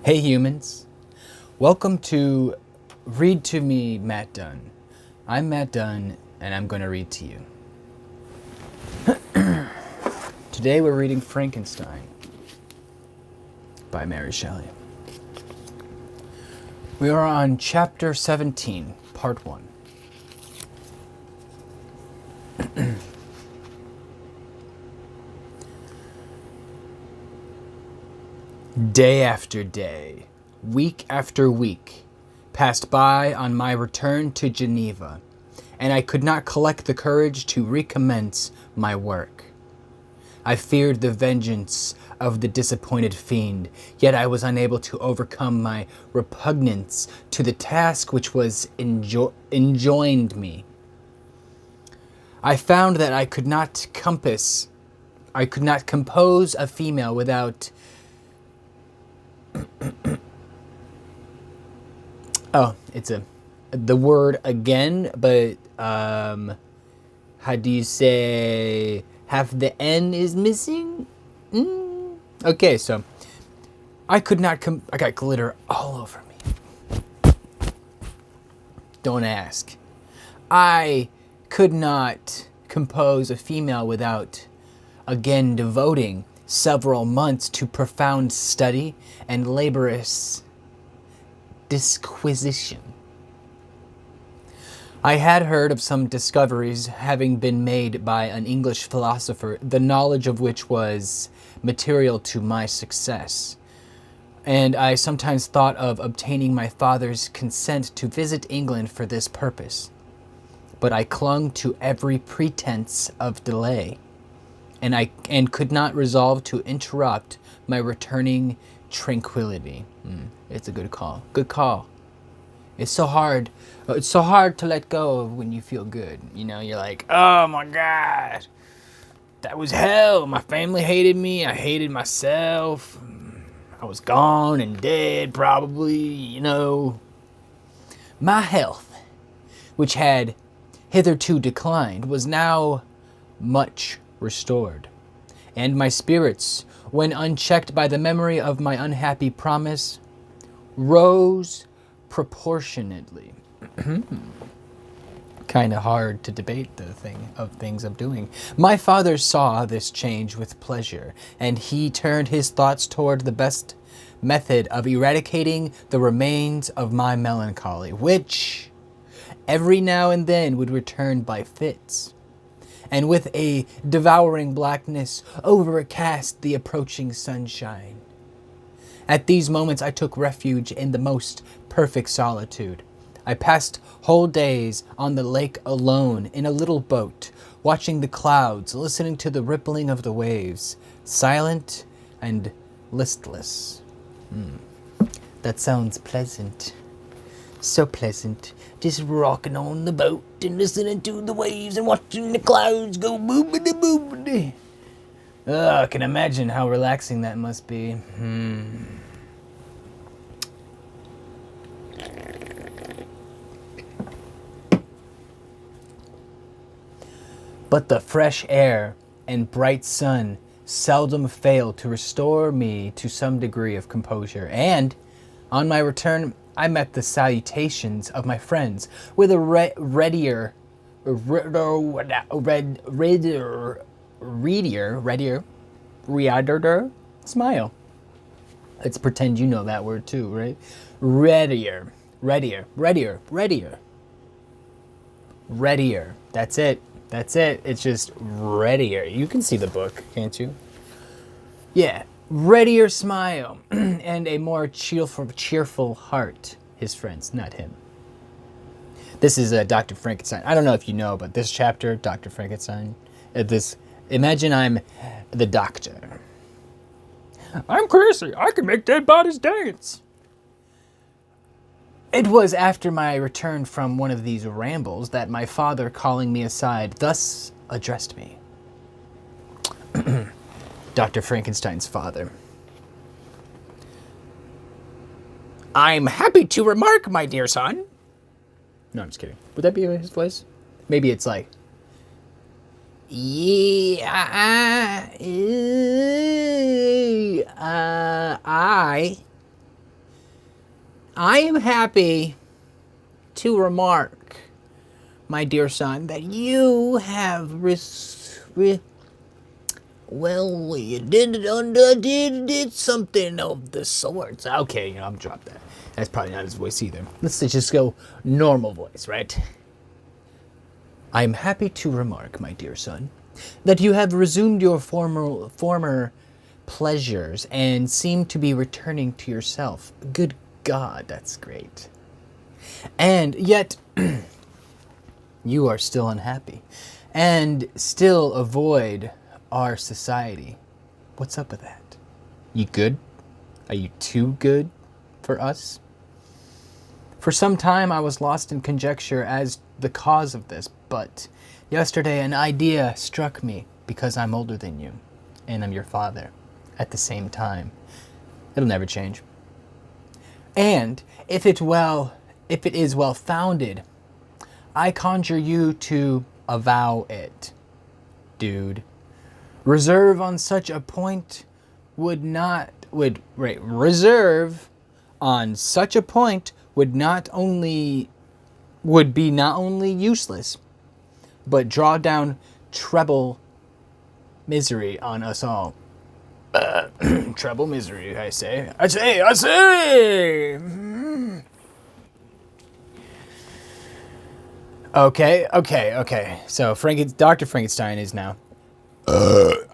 Hey humans, welcome to Read to Me, Matt Dunn. I'm Matt Dunn and I'm going to read to you. Today we're reading Frankenstein by Mary Shelley. We are on chapter 17, part 1. Day after day, week after week, passed by on my return to Geneva, and I could not collect the courage to recommence my work. I feared the vengeance of the disappointed fiend, yet I was unable to overcome my repugnance to the task which was enjoined me. I found that I could not compose a female without it's the word again, but how do you say half the N is missing? Okay, so I could not I got glitter all over me. Don't ask. I could not compose a female without again devoting several months to profound study and laborious disquisition. I had heard of some discoveries having been made by an English philosopher, the knowledge of which was material to my success, and I sometimes thought of obtaining my father's consent to visit England for this purpose. But I clung to every pretense of delay, and could not resolve to interrupt my returning tranquility. It's a good call. Good call. It's so hard. It's so hard to let go of when you feel good. You know, you're like, oh my God, that was hell. My family hated me. I hated myself. I was gone and dead, probably, you know. My health, which had hitherto declined, was now much restored, and my spirits, when unchecked by the memory of my unhappy promise, rose proportionately. Kind of hard to debate the things I'm doing. My father saw this change with pleasure, and he turned his thoughts toward the best method of eradicating the remains of my melancholy, which every now and then would return by fits, and with a devouring blackness overcast the approaching sunshine. At these moments I took refuge in the most perfect solitude. I passed whole days on the lake alone in a little boat, watching the clouds, listening to the rippling of the waves, silent and listless. That sounds pleasant. So pleasant. Just rocking on the boat and listening to the waves and watching the clouds go boobity boobity. I can imagine how relaxing that must be. But the fresh air and bright sun seldom failed to restore me to some degree of composure, and on my return I met the salutations of my friends with a readier smile. Let's pretend you know that word too, right? Readier. That's it. It's just readier. You can see the book, can't you? Yeah. Readier smile and a more cheerful heart. His friends, not him. This is Dr. Frankenstein. I don't know if you know, but this chapter, Dr. Frankenstein, imagine I'm the doctor. I'm crazy. I can make dead bodies dance. It was after my return from one of these rambles that my father, calling me aside, thus addressed me. Dr. Frankenstein's father. I'm happy to remark, my dear son. No, I'm just kidding. Would that be his voice? Maybe it's like, yeah, I I am happy to remark, my dear son, that you have well, you did something of the sorts. Okay, I'm dropped that. That's probably not his voice either. Let's just go normal voice, right? I am happy to remark, my dear son, that you have resumed your former pleasures and seem to be returning to yourself. Good God, that's great. And yet, you are still unhappy and still avoid our society. What's up with that? You good? Are you too good for us? For some time I was lost in conjecture as the cause of this, but yesterday an idea struck me because I'm older than you and I'm your father at the same time. It'll never change. And if it is well founded, I conjure you to avow it, dude. Reserve on such a point would be not only useless, but draw down treble misery on us all. Treble misery, I say. Okay. So Dr. Frankenstein is now.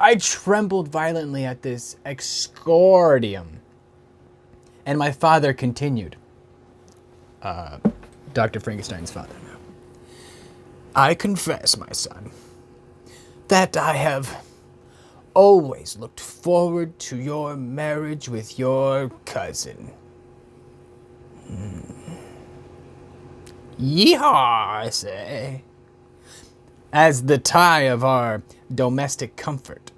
I trembled violently at this exordium, and my father continued. Dr. Frankenstein's father now. I confess, my son, that I have always looked forward to your marriage with your cousin. Yeehaw, I say. As the tie of our domestic comfort,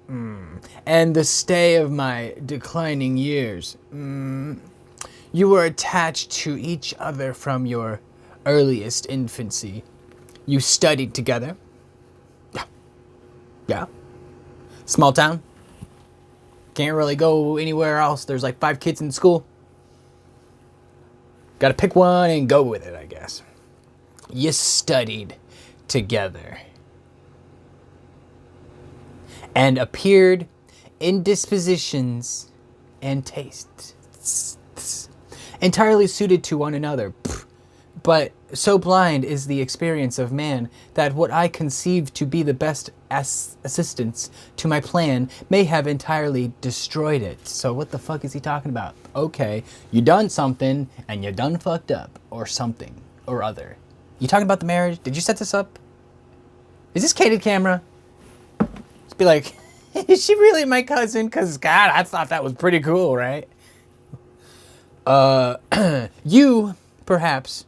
and the stay of my declining years. You were attached to each other from your earliest infancy. You studied together. Yeah. Small town. Can't really go anywhere else. There's like 5 kids in school. Gotta pick one and go with it, I guess. You studied together. And appeared in dispositions and tastes entirely suited to one another. But so blind is the experience of man that what I conceive to be the best assistance to my plan may have entirely destroyed it. So what the fuck is he talking about? Okay, you done something and you done fucked up or something or other. You talking about the marriage? Did you set this up? Is this candid camera? Just be like, is she really my cousin? Because, God, I thought that was pretty cool, right? You, perhaps,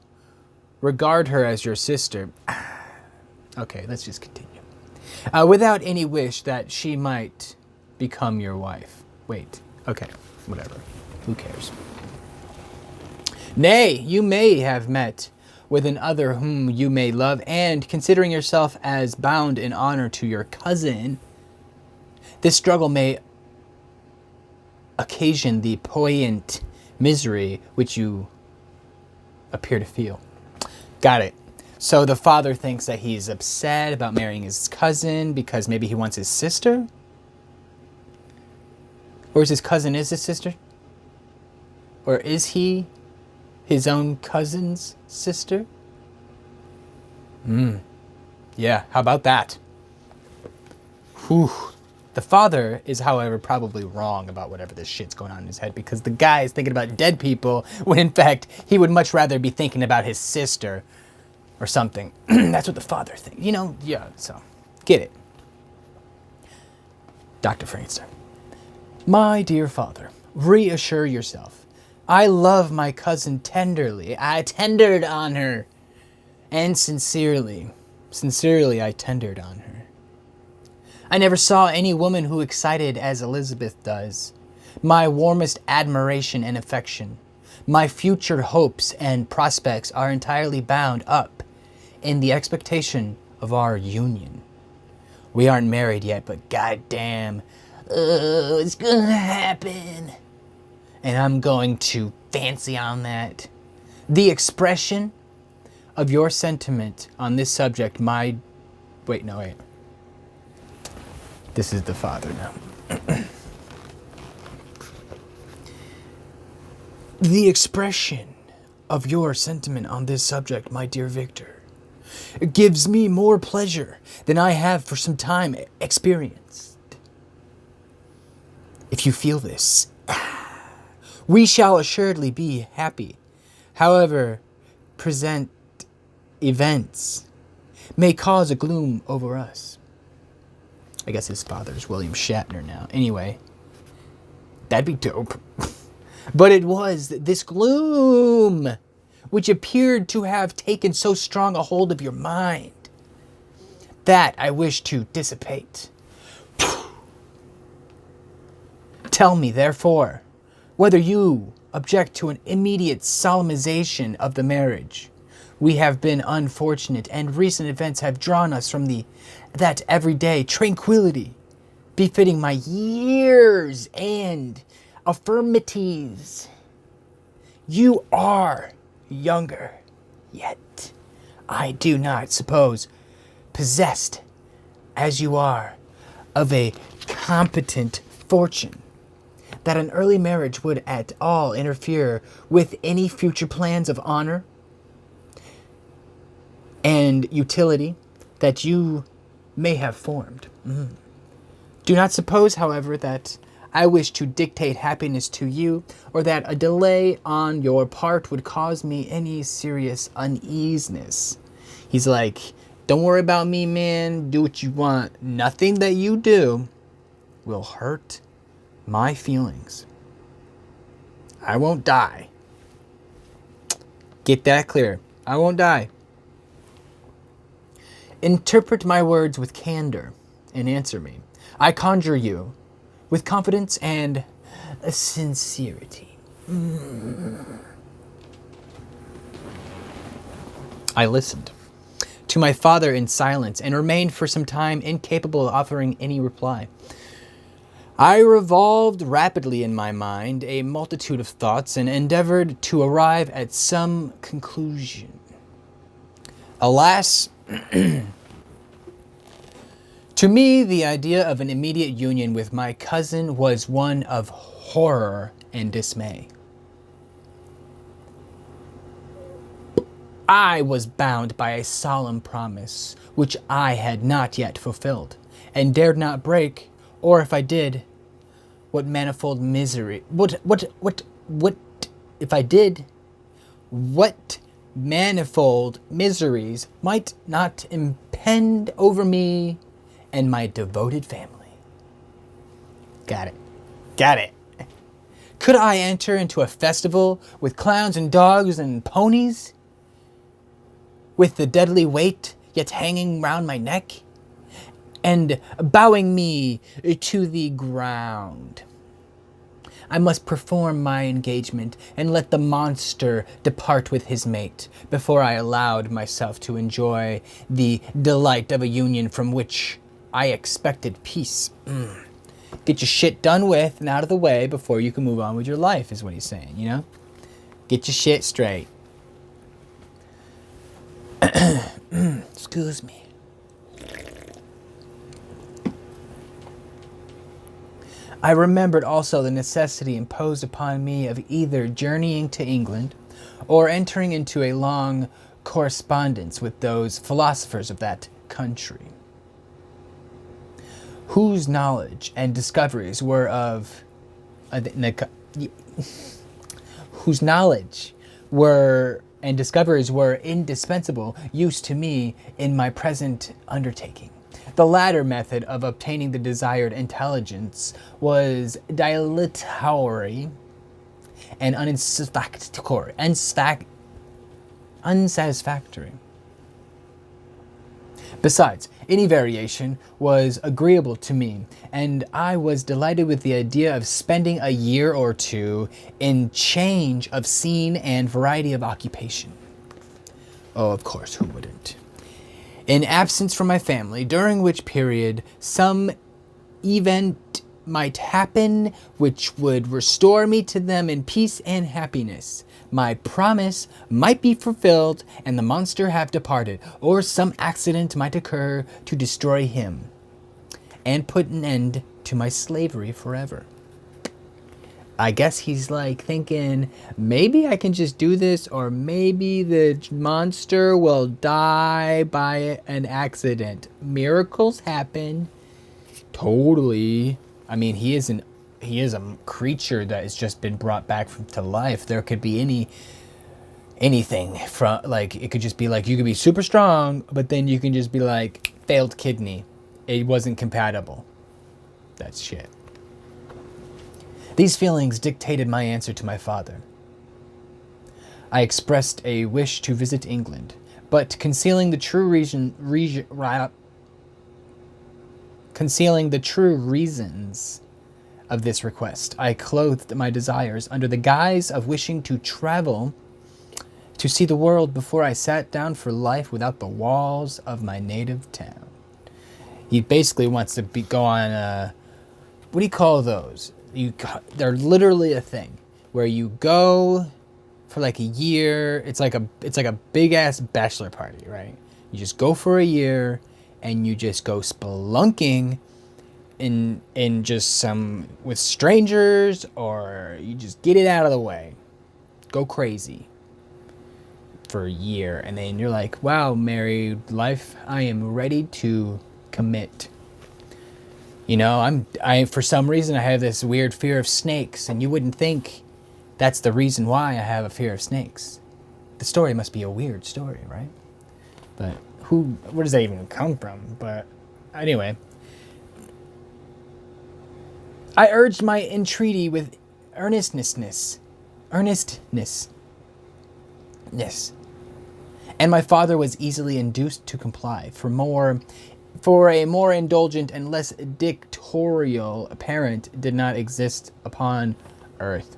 regard her as your sister. Okay, let's just continue. Without any wish that she might become your wife. Wait, okay, whatever. Who cares? Nay, you may have met with another whom you may love, and considering yourself as bound in honor to your cousin, this struggle may occasion the poignant misery which you appear to feel. Got it. So the father thinks that he's upset about marrying his cousin because maybe he wants his sister? Or is his cousin his sister? Or is he his own cousin's sister? Yeah, how about that? Whew. The father is, however, probably wrong about whatever this shit's going on in his head, because the guy is thinking about dead people when in fact he would much rather be thinking about his sister or something. That's what the father thinks. Yeah, so get it. Dr. Frankenstein. My dear father, reassure yourself. I love my cousin tenderly. I tendered on her. And sincerely I tendered on her. I never saw any woman who excited as Elizabeth does. My warmest admiration and affection, my future hopes and prospects are entirely bound up in the expectation of our union. We aren't married yet, but goddamn, it's gonna happen. And I'm going to fancy on that The expression of your sentiment on this subject, Wait. This is the father now. The expression of your sentiment on this subject, my dear Victor, gives me more pleasure than I have for some time experienced. If you feel this, we shall assuredly be happy. However, present events may cause a gloom over us. I guess his father's William Shatner now. Anyway, that'd be dope. But it was this gloom which appeared to have taken so strong a hold of your mind that I wish to dissipate. Tell me, therefore, whether you object to an immediate solemnization of the marriage. We have been unfortunate, and recent events have drawn us from that everyday tranquility befitting my years and affirmities. You are younger, yet I do not suppose, possessed as you are of a competent fortune, that an early marriage would at all interfere with any future plans of honor and utility that you may have formed. Do not suppose, however, that I wish to dictate happiness to you, or that a delay on your part would cause me any serious uneasiness. He's like, don't worry about me, man. Do what you want. Nothing that you do will hurt my feelings. I won't die. Get that clear. I won't die. Interpret my words with candor and answer me. I conjure you with confidence and sincerity. I listened to my father in silence and remained for some time incapable of offering any reply. I revolved rapidly in my mind a multitude of thoughts and endeavored to arrive at some conclusion. Alas, to me, the idea of an immediate union with my cousin was one of horror and dismay. I was bound by a solemn promise which I had not yet fulfilled, and dared not break, or if I did, what manifold misery, what if I did, what manifold miseries might not impend over me and my devoted family. Got it. Could I enter into a festival with clowns and dogs and ponies, with the deadly weight yet hanging round my neck, and bowing me to the ground? I must perform my engagement and let the monster depart with his mate before I allowed myself to enjoy the delight of a union from which I expected peace. Get your shit done with and out of the way before you can move on with your life, is what he's saying, you know? Get your shit straight. Excuse me. I remembered also the necessity imposed upon me of either journeying to England or entering into a long correspondence with those philosophers of that country, whose knowledge and discoveries were indispensable use to me in my present undertaking. The latter method of obtaining the desired intelligence was dilatory and unsatisfactory. Besides, any variation was agreeable to me, and I was delighted with the idea of spending a year or two in change of scene and variety of occupation. Oh, of course, who wouldn't? In absence from my family, during which period some event might happen which would restore me to them in peace and happiness. My promise might be fulfilled and the monster have departed, or some accident might occur to destroy him and put an end to my slavery forever. I guess he's like thinking, maybe I can just do this, or maybe the monster will die by an accident. Miracles happen. Totally. I mean, he is a creature that has just been brought back to life. There could be anything from, like, it could just be like, you could be super strong, but then you can just be like, failed kidney. It wasn't compatible. That's shit. These feelings dictated my answer to my father. I expressed a wish to visit England, but concealing the true reasons of this request, I clothed my desires under the guise of wishing to travel to see the world before I sat down for life without the walls of my native town. He basically wants to go on what do you call those? They're literally a thing where you go for like a year. It's like a big ass bachelor party, right? You just go for a year and you just go spelunking in just some with strangers, or you just get it out of the way. Go crazy for a year, and then you're like, wow, married life, I am ready to commit. You know, I for some reason I have this weird fear of snakes, and you wouldn't think that's the reason why I have a fear of snakes. The story must be a weird story, right? But where does that even come from? But anyway, I urged my entreaty with earnestness. And my father was easily induced to comply, for a more indulgent and less dictatorial parent did not exist upon earth.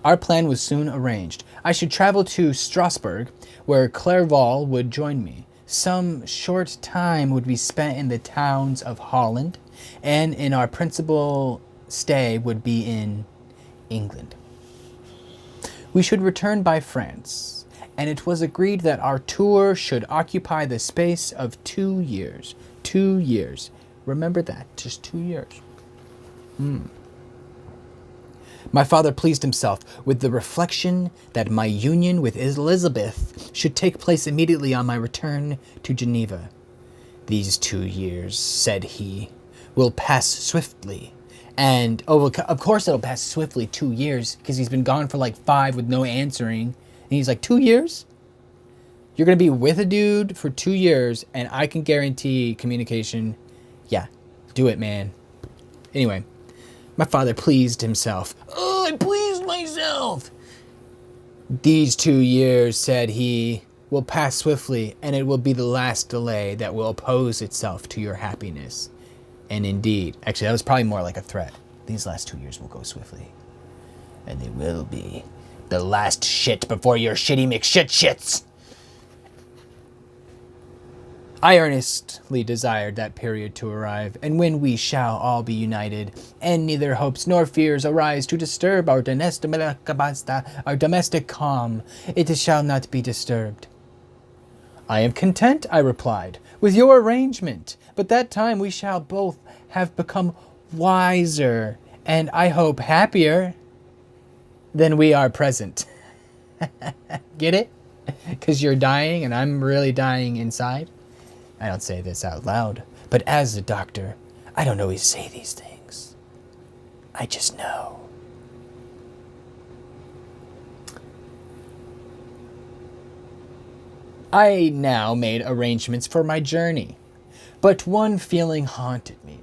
Our plan was soon arranged. I should travel to Strasbourg, where Clerval would join me. Some short time would be spent in the towns of Holland, and in our principal stay would be in England. We should return by France, and it was agreed that our tour should occupy the space of 2 years. 2 years. Remember that, just 2 years. My father pleased himself with the reflection that my union with Elizabeth should take place immediately on my return to Geneva. These 2 years, said he, will pass swiftly. And, of course it'll pass swiftly, 2 years, because he's been gone for like 5 with no answering. And he's like, 2 years? You're going to be with a dude for 2 years, and I can guarantee communication. Yeah, do it, man. Anyway, my father pleased himself. Oh, I pleased myself. These 2 years, said he, will pass swiftly, and it will be the last delay that will oppose itself to your happiness. And indeed, actually, that was probably more like a threat. These last 2 years will go swiftly. And they will be the last shit before your shitty McShit-shits. I earnestly desired that period to arrive, and when we shall all be united, and neither hopes nor fears arise to disturb our domestic calm, it shall not be disturbed. I am content, I replied, with your arrangement, but that time we shall both have become wiser, and I hope happier than we are present. Get it? Because you're dying and I'm really dying inside. I don't say this out loud, but as a doctor, I don't always say these things. I just know. I now made arrangements for my journey, but one feeling haunted me,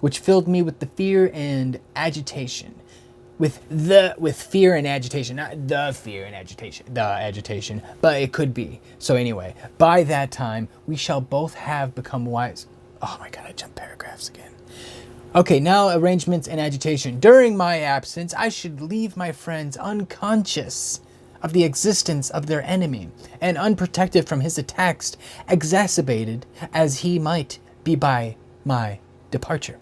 which filled me with the fear and agitation. With fear and agitation, not the fear and agitation, the agitation, but it could be. So anyway, by that time, we shall both have become wise. Oh my God, I jumped paragraphs again. Okay, now arrangements and agitation. During my absence, I should leave my friends unconscious of the existence of their enemy and unprotected from his attacks, exacerbated as he might be by my departure.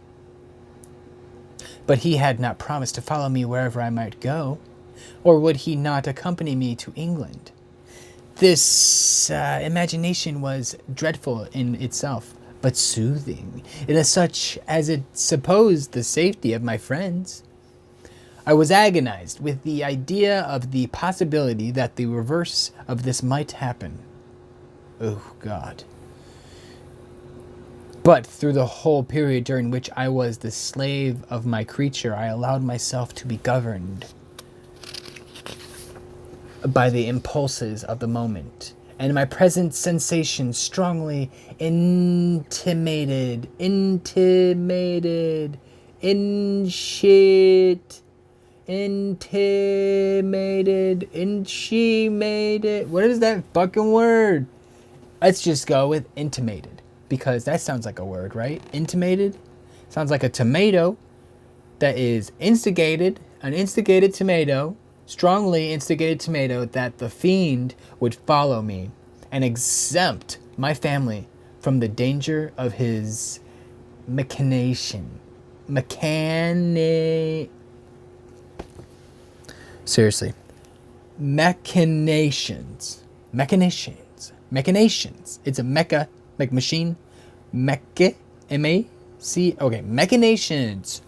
But he had not promised to follow me wherever I might go, or would he not accompany me to England? This imagination was dreadful in itself, but soothing, inasmuch as it supposed the safety of my friends. I was agonized with the idea of the possibility that the reverse of this might happen. Oh, God. But through the whole period during which I was the slave of my creature, I allowed myself to be governed by the impulses of the moment, and my present sensations strongly intimated, in shit, intimated, in she made it. What is that fucking word? Let's just go with intimated, because that sounds like a word, right? Intimated sounds like a tomato that is instigated, an instigated tomato, strongly instigated tomato, that the fiend would follow me and exempt my family from the danger of his machination. Seriously. Machinations. It's a mecha, like machine. Mecha, M-A-C, okay, machinations.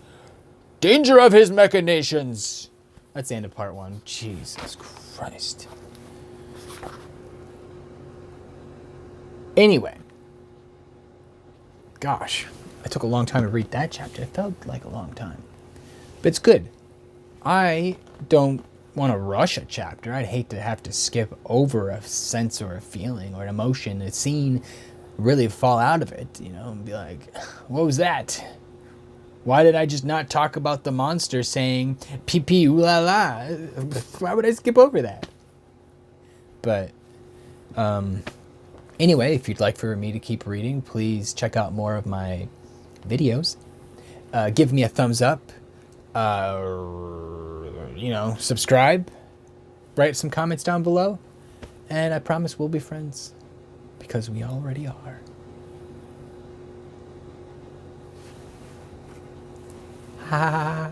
Danger of his machinations. That's the end of part 1. Jesus Christ. Anyway. Gosh, it took a long time to read that chapter. It felt like a long time. But it's good. I don't want to rush a chapter. I'd hate to have to skip over a sense or a feeling or an emotion, a scene, really fall out of it, and be like, what was that? Why did I just not talk about the monster saying pee pee ooh la la? Why would I skip over that? But anyway, if you'd like for me to keep reading, please check out more of my videos. Give me a thumbs up. Subscribe. Write some comments down below. And I promise we'll be friends. Because we already are. Ha ha ha.